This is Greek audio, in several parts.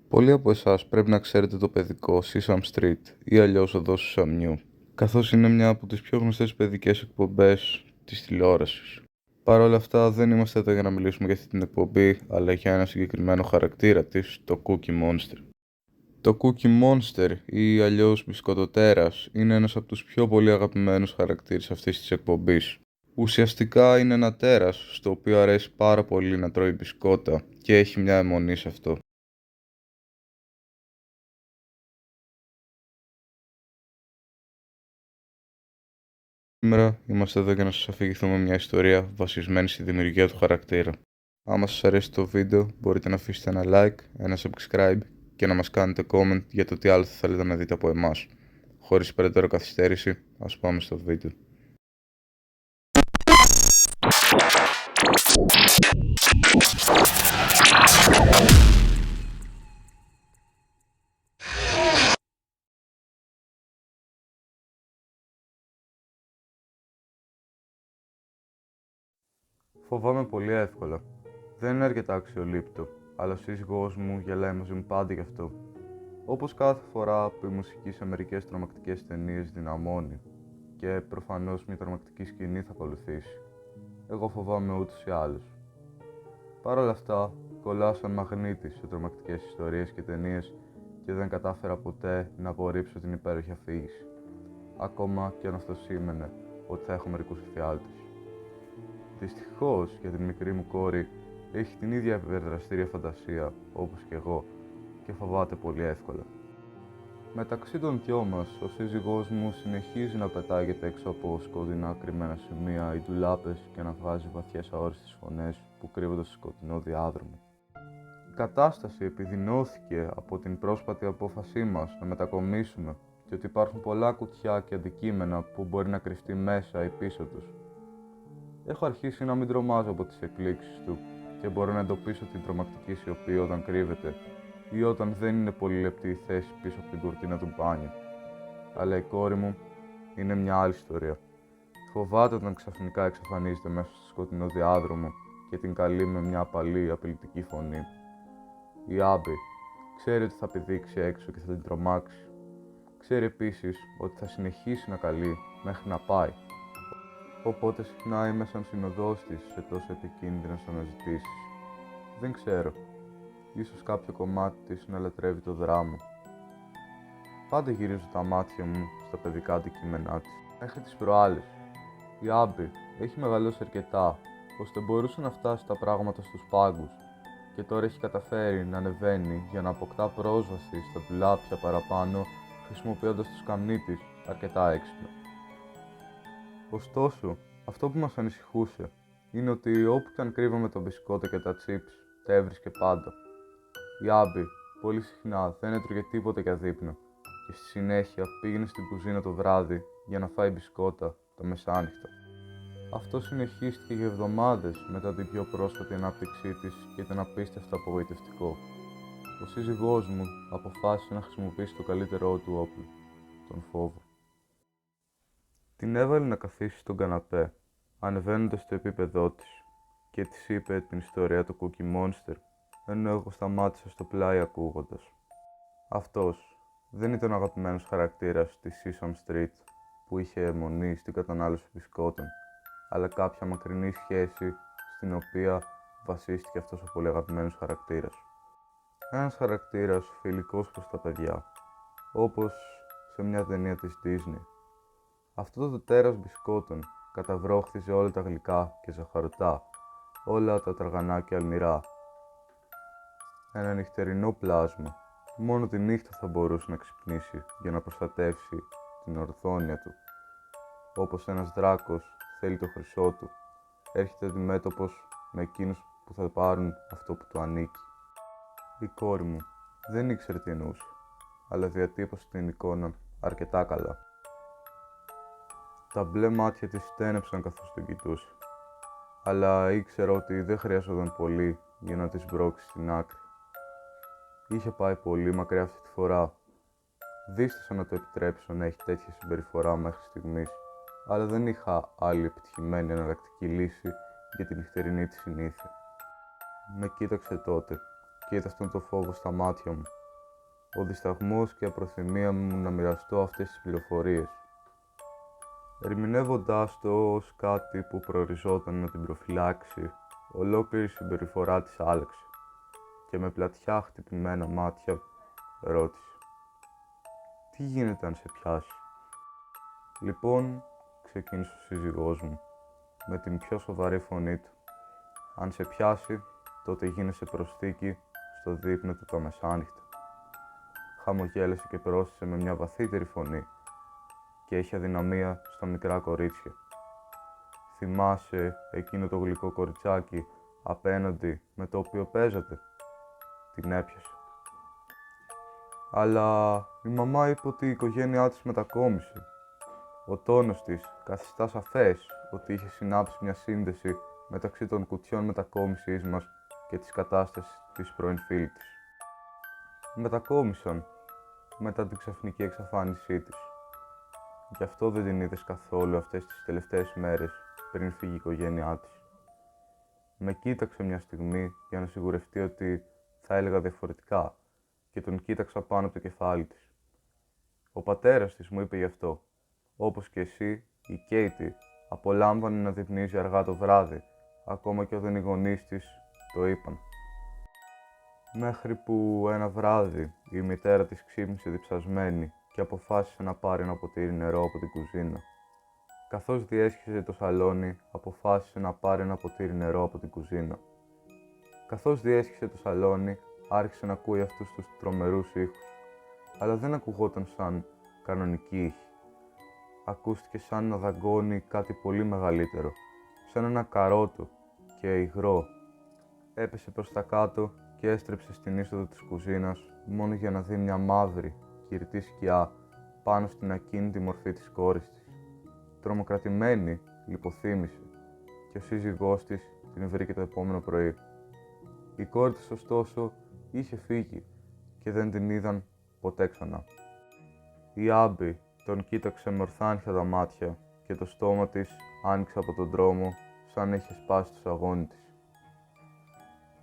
Πολλοί από εσάς πρέπει να ξέρετε το παιδικό Sesame Street ή αλλιώς Οδός του Σαμιού, καθώς είναι μια από τις πιο γνωστές παιδικές εκπομπές της τηλεόρασης. Παρ' όλα αυτά, δεν είμαστε εδώ για να μιλήσουμε για αυτή την εκπομπή, αλλά για ένα συγκεκριμένο χαρακτήρα της, το Cookie Monster. Το Cookie Monster ή αλλιώς Μπισκοτοτέρας είναι ένας από τους πιο πολύ αγαπημένους χαρακτήρες αυτής της εκπομπής. Ουσιαστικά είναι ένα τέρας στο οποίο αρέσει πάρα πολύ να τρώει μπισκότα και έχει μια αιμονή σε αυτό. Σήμερα είμαστε εδώ για να σας αφηγηθούμε μια ιστορία βασισμένη στη δημιουργία του χαρακτήρα. Άμα σας αρέσει το βίντεο, μπορείτε να αφήσετε ένα like, ένα subscribe και να μας κάνετε comment για το τι άλλο θα θέλετε να δείτε από εμάς. Χωρίς περαιτέρω καθυστέρηση, ας πάμε στο βίντεο. Φοβάμαι πολύ εύκολα. Δεν είναι αρκετά αξιολύπητο, αλλά ο σύζυγός μου γελάει μαζί μου πάντα γι' αυτό. Όπως κάθε φορά που η μουσική σε μερικές τρομακτικές ταινίες δυναμώνει και προφανώς μια τρομακτική σκηνή θα ακολουθήσει. Εγώ φοβάμαι ούτως ή άλλως. Παρ' όλα αυτά, κολλάω σαν μαγνήτης σε τρομακτικές ιστορίες και ταινίες και δεν κατάφερα ποτέ να απορρίψω την υπέροχη αφήγηση. Ακόμα και αν αυτό σήμαινε ότι θα έχω μερικούς εφιάλτες. Δυστυχώς για την μικρή μου κόρη έχει την ίδια υπερδραστήρια φαντασία όπως και εγώ και φοβάται πολύ εύκολα. Μεταξύ των δυο μας, ο σύζυγός μου συνεχίζει να πετάγεται έξω από σκοτεινά κρυμμένα σημεία ή ντουλάπες και να βγάζει βαθιές αόριστες φωνές που κρύβονται στο σκοτεινό διάδρομο. Η κατάσταση επιδεινώθηκε από την πρόσπατη απόφασή μας να μετακομίσουμε και ότι υπάρχουν πολλά κουτιά και αντικείμενα που μπορεί να κρυφτεί μέσα ή πίσω τους. Έχω αρχίσει να μην τρομάζω από τις εκπλήξεις του και μπορώ να εντοπίσω την τρομακτική σιωπή όταν κρύβεται ή όταν δεν είναι πολύ λεπτή η θέση πίσω από την κουρτίνα του μπάνιου. Αλλά η κόρη μου είναι μια άλλη ιστορία. Φοβάται όταν ξαφνικά εξαφανίζεται μέσα στο σκοτεινό διάδρομο και την καλεί με μια απαλή, απειλητική φωνή. Η Άμπη ξέρει ότι θα πηδήξει έξω και θα την τρομάξει. Ξέρει επίσης ότι θα συνεχίσει να καλεί μέχρι να πάει. Οπότε συχνά είμαι σαν συνοδός της σε τόσο επικίνδυνες αναζητήσεις. Δεν ξέρω. Ίσως κάποιο κομμάτι της να λατρεύει το δράμα. Πάντα γυρίζω τα μάτια μου στα παιδικά αντικείμενά της. Μέχρι τις προάλλες. Η Άμπη έχει μεγαλώσει αρκετά, ώστε μπορούσε να φτάσει τα πράγματα στους πάγκους και τώρα έχει καταφέρει να ανεβαίνει για να αποκτά πρόσβαση στα ντουλάπια παραπάνω, χρησιμοποιώντας το σκαμνί της αρκετά έξυπνα. Ωστόσο, αυτό που μας ανησυχούσε είναι ότι όπου και αν κρύβαμε το μπισκότο και τα τσίπς, τα έβρισκε πάντα. Η Άμπη πολύ συχνά δεν έτρωγε τίποτα για δείπνο και στη συνέχεια πήγαινε στην κουζίνα το βράδυ για να φάει μπισκότα τα μεσάνυχτα. Αυτό συνεχίστηκε για εβδομάδες μετά την πιο πρόσφατη ανάπτυξή της και ήταν απίστευτα απογοητευτικό. Ο σύζυγός μου αποφάσισε να χρησιμοποιήσει το καλύτερό του όπλο, τον φόβο. Την έβαλε να καθίσει στον καναπέ, ανεβαίνοντας στο επίπεδό της, και της είπε την ιστορία του Cookie Monster, ενώ εγώ σταμάτησα στο πλάι ακούγοντας. Αυτός δεν ήταν ο αγαπημένος χαρακτήρας της Sesame Street που είχε αιμονή στην κατανάλωση μπισκότων, αλλά κάποια μακρινή σχέση στην οποία βασίστηκε αυτός ο πολύ αγαπημένος χαρακτήρας. Ένας χαρακτήρας φιλικός προς τα παιδιά, όπως σε μια ταινία της Disney. Αυτό το τέρας μπισκότων καταβρόχθιζε όλα τα γλυκά και ζαχαρωτά, όλα τα τραγανά και αλμυρά. Ένα νυχτερινό πλάσμα που μόνο τη νύχτα θα μπορούσε να ξυπνήσει για να προστατεύσει την ορθόνια του. Όπως ένας δράκος θέλει το χρυσό του, έρχεται αντιμέτωπος με εκείνους που θα πάρουν αυτό που του ανήκει. Η κόρη μου δεν ήξερε τι εννοούσε, αλλά διατύπωσε την εικόνα αρκετά καλά. Τα μπλε μάτια της στένεψαν καθώς τον κοιτούσε, αλλά ήξερα ότι δεν χρειαζόταν πολύ για να τη σμπρώξει στην άκρη. Είχε πάει πολύ μακριά αυτή τη φορά. Δίστασα να το επιτρέψω να έχει τέτοια συμπεριφορά μέχρι στιγμής, αλλά δεν είχα άλλη επιτυχημένη εναλλακτική λύση για τη νυχτερινή της συνήθεια. Με κοίταξε τότε κοίταζαν το φόβο στα μάτια μου. Ο δισταγμός και η απροθυμία μου να μοιραστώ αυτές τις πληροφορίες. Ερμηνεύοντάς το ως κάτι που προοριζόταν να την προφυλάξει, ολόκληρη η συμπεριφορά της άλλαξε και με πλατιά χτυπημένα μάτια ρώτησε: «Τι γίνεται αν σε πιάσει?» «Λοιπόν», ξεκίνησε ο σύζυγός μου με την πιο σοβαρή φωνή του, «αν σε πιάσει, τότε γίνεσαι προσθήκη στο δείπνο του τα μεσάνυχτα». Χαμογέλασε και πρόσθεσε με μια βαθύτερη φωνή και έχει αδυναμία στα μικρά κορίτσια. «Θυμάσαι εκείνο το γλυκό κοριτσάκι απέναντι με το οποίο παίζατε?» Την έπιασε. «Αλλά η μαμά είπε ότι η οικογένειά της μετακόμισε». Ο τόνος της καθιστά σαφές ότι είχε συνάψει μια σύνδεση μεταξύ των κουτιών μετακόμισης μας και της κατάστασης της πρώην φίλη της. Μετακόμισαν μετά την ξαφνική εξαφάνισή της. Γι' αυτό δεν την είδες καθόλου αυτές τις τελευταίες μέρες πριν φύγει η οικογένειά της. Με κοίταξε μια στιγμή για να σιγουρευτεί ότι θα έλεγα διαφορετικά και τον κοίταξα πάνω από το κεφάλι της. Ο πατέρας της μου είπε γι' αυτό. Όπως και εσύ, η Κέιτι απολάμβανε να δείπνιζει αργά το βράδυ, ακόμα και όταν οι γονείς της το είπαν. Μέχρι που ένα βράδυ η μητέρα της ξύπνησε διψασμένη και αποφάσισε να πάρει ένα ποτήρι νερό από την κουζίνα. Καθώς διέσχιζε το σαλόνι, αποφάσισε να πάρει ένα ποτήρι νερό από την κουζίνα. Καθώς διέσχισε το σαλόνι, άρχισε να ακούει αυτούς τους τρομερούς ήχους, αλλά δεν ακουγόταν σαν κανονική ήχη. Ακούστηκε σαν να δαγκώνει κάτι πολύ μεγαλύτερο, σαν ένα καρότο και υγρό. Έπεσε προς τα κάτω και έστρεψε στην είσοδο της κουζίνας μόνο για να δει μια μαύρη, κυρτή σκιά πάνω στην ακίνητη μορφή της κόρης της. Τρομοκρατημένη, λιποθύμησε και ο σύζυγός της την βρήκε το επόμενο πρωί. Η κόρη της, ωστόσο, είχε φύγει και δεν την είδαν ποτέ ξανά. Η Άμπη τον κοίταξε με ορθάνυχτα τα μάτια και το στόμα της άνοιξε από τον δρόμο σαν είχε σπάσει το σαγόνι της.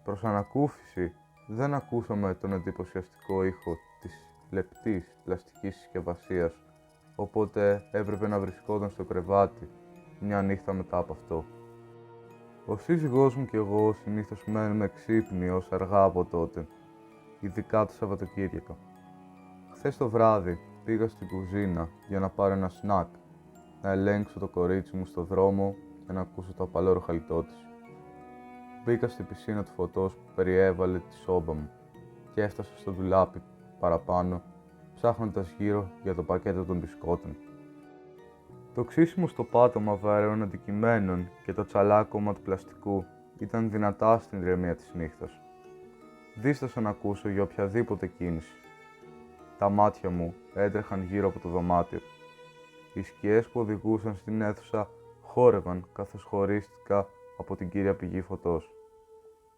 Προς ανακούφιση δεν ακούσαμε τον εντυπωσιαστικό ήχο της λεπτής πλαστικής συσκευασίας, οπότε έπρεπε να βρισκόταν στο κρεβάτι μια νύχτα μετά από αυτό. Ο σύζυγός μου και εγώ συνήθως μένουμε ξύπνοι ως αργά από τότε, ειδικά το Σαββατοκύριακα. Χθες το βράδυ πήγα στην κουζίνα για να πάρω ένα σνακ, να ελέγξω το κορίτσι μου στο δρόμο και να ακούσω το απαλό ροχαλιτό της. Μπήκα στην πισίνα του φωτός που περιέβαλε τη σόμπα μου και έφτασα στο ντουλάπι παραπάνω, ψάχνοντας γύρω για το πακέτο των μπισκότων. Το ξύσιμο στο πάτωμα βαρέων αντικειμένων και το τσαλάκωμα του πλαστικού ήταν δυνατά στην ηρεμία της νύχτας. Δίστασα να ακούσω για οποιαδήποτε κίνηση. Τα μάτια μου έτρεχαν γύρω από το δωμάτιο. Οι σκιές που οδηγούσαν στην αίθουσα χόρευαν καθώς χωρίστηκα από την κύρια πηγή φωτός.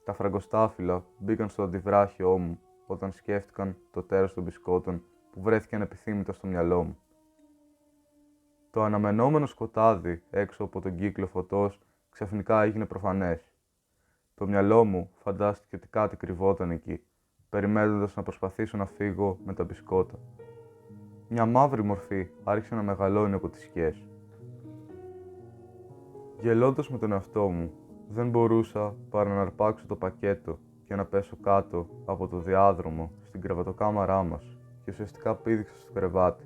Τα φραγκοστάφυλλα μπήκαν στο αντιβράχιό μου όταν σκέφτηκαν το τέρας των μπισκότων που βρέθηκε ανεπιθύμητα στο μυαλό μου. Το αναμενόμενο σκοτάδι έξω από τον κύκλο φωτός ξαφνικά έγινε προφανές. Το μυαλό μου φαντάστηκε ότι κάτι κρυβόταν εκεί, περιμένοντας να προσπαθήσω να φύγω με τα μπισκότα. Μια μαύρη μορφή άρχισε να μεγαλώνει από τις σκιές. Γελώντας με τον εαυτό μου, δεν μπορούσα παρά να αρπάξω το πακέτο και να πέσω κάτω από το διάδρομο στην κρεβατοκάμαρά μας και ουσιαστικά πήδηξα στο κρεβάτι.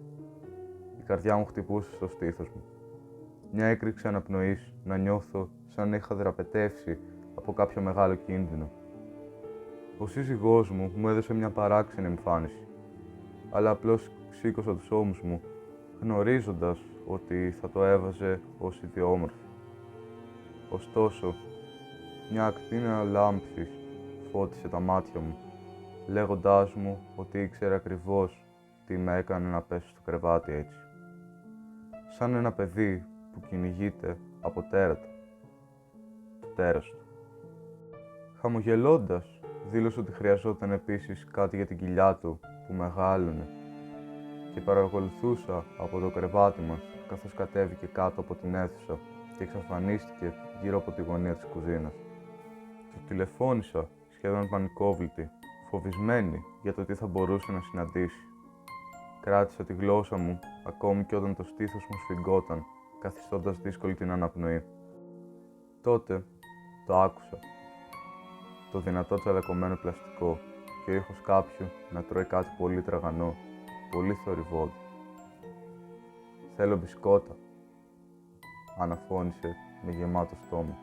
Η καρδιά μου χτυπούσε στο στήθος μου. Μια έκρηξη αναπνοής να νιώθω σαν να είχα δραπετεύσει από κάποιο μεγάλο κίνδυνο. Ο σύζυγός μου έδωσε μια παράξενη εμφάνιση, αλλά απλώς σήκωσα τους ώμους μου, γνωρίζοντας ότι θα το έβαζε ως ιδιόμορφη. Ωστόσο, μια ακτίνα λάμψης φώτισε τα μάτια μου, λέγοντάς μου ότι ήξερε ακριβώς τι με έκανε να πέσω στο κρεβάτι έτσι. Σαν ένα παιδί που κυνηγείται από τέρατα. Το τέρας του. Χαμογελώντας, δήλωσε ότι χρειαζόταν επίσης κάτι για την κοιλιά του που μεγάλωνε και παρακολουθούσα από το κρεβάτι μας καθώς κατέβηκε κάτω από την αίθουσα και εξαφανίστηκε γύρω από τη γωνία της κουζίνας. Του τηλεφώνησα σχεδόν πανικόβλητη φοβισμένη για το τι θα μπορούσε να συναντήσει. Κράτησα τη γλώσσα μου ακόμη και όταν το στήθος μου σφιγγόταν, καθιστώντας δύσκολη την αναπνοή. Τότε το άκουσα. Το δυνατό τσαλακωμένο πλαστικό και ο ήχος κάποιου να τρώει κάτι πολύ τραγανό, πολύ θορυβόδη. «Θέλω μπισκότα», αναφώνησε με γεμάτο στόμα.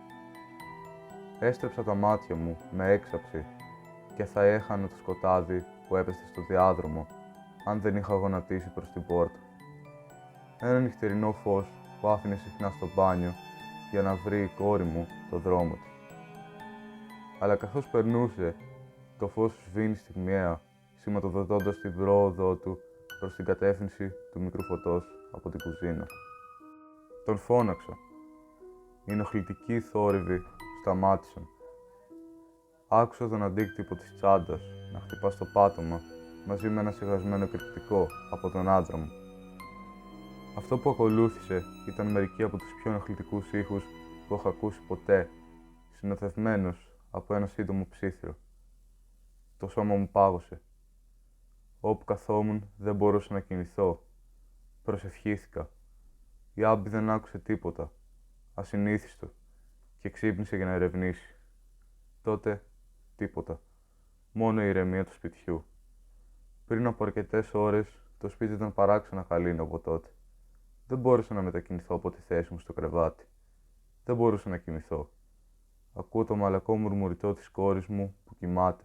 Έστρεψα τα μάτια μου με έξαψη και θα έχανα το σκοτάδι που έπεσε στο διάδρομο αν δεν είχα γονατίσει προς την πόρτα. Ένα νυχτερινό φως που άφηνε συχνά στο μπάνιο για να βρει η κόρη μου το δρόμο της. Αλλά καθώς περνούσε, το φως σβήνει στιγμιαία, σηματοδοτώντας την πρόοδό του προς την κατεύθυνση του μικρού φωτός από την κουζίνα. Τον φώναξα. Οι ενοχλητικοί θόρυβοι σταμάτησαν. Άκουσα τον αντίκτυπο της τσάντας να χτυπά στο πάτωμα μαζί με ένα σιγασμένο εκρηκτικό από τον άντρα μου. Αυτό που ακολούθησε ήταν μερικοί από τους πιο ενοχλητικούς ήχους που έχω ακούσει ποτέ, συνοθευμένος από ένα σύντομο ψίθυρο. Το σώμα μου πάγωσε. Όπου καθόμουν δεν μπορούσα να κινηθώ. Προσευχήθηκα. Η Άμπη δεν άκουσε τίποτα, ασυνήθιστο, και ξύπνησε για να ερευνήσει. Τότε τίποτα. Μόνο η ηρεμία του σπιτιού. Πριν από αρκετές ώρες, το σπίτι ήταν παράξενα χαλήνο από τότε. Δεν μπόρεσα να μετακινηθώ από τη θέση μου στο κρεβάτι. Δεν μπορούσα να κοιμηθώ. Ακούω το μαλακό μουρμουριτό της κόρης μου που κοιμάται.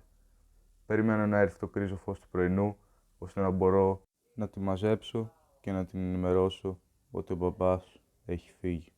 Περιμένω να έρθει το κρίζο φως του πρωινού, ώστε να μπορώ να τη μαζέψω και να την ενημερώσω ότι ο μπαμπάς έχει φύγει.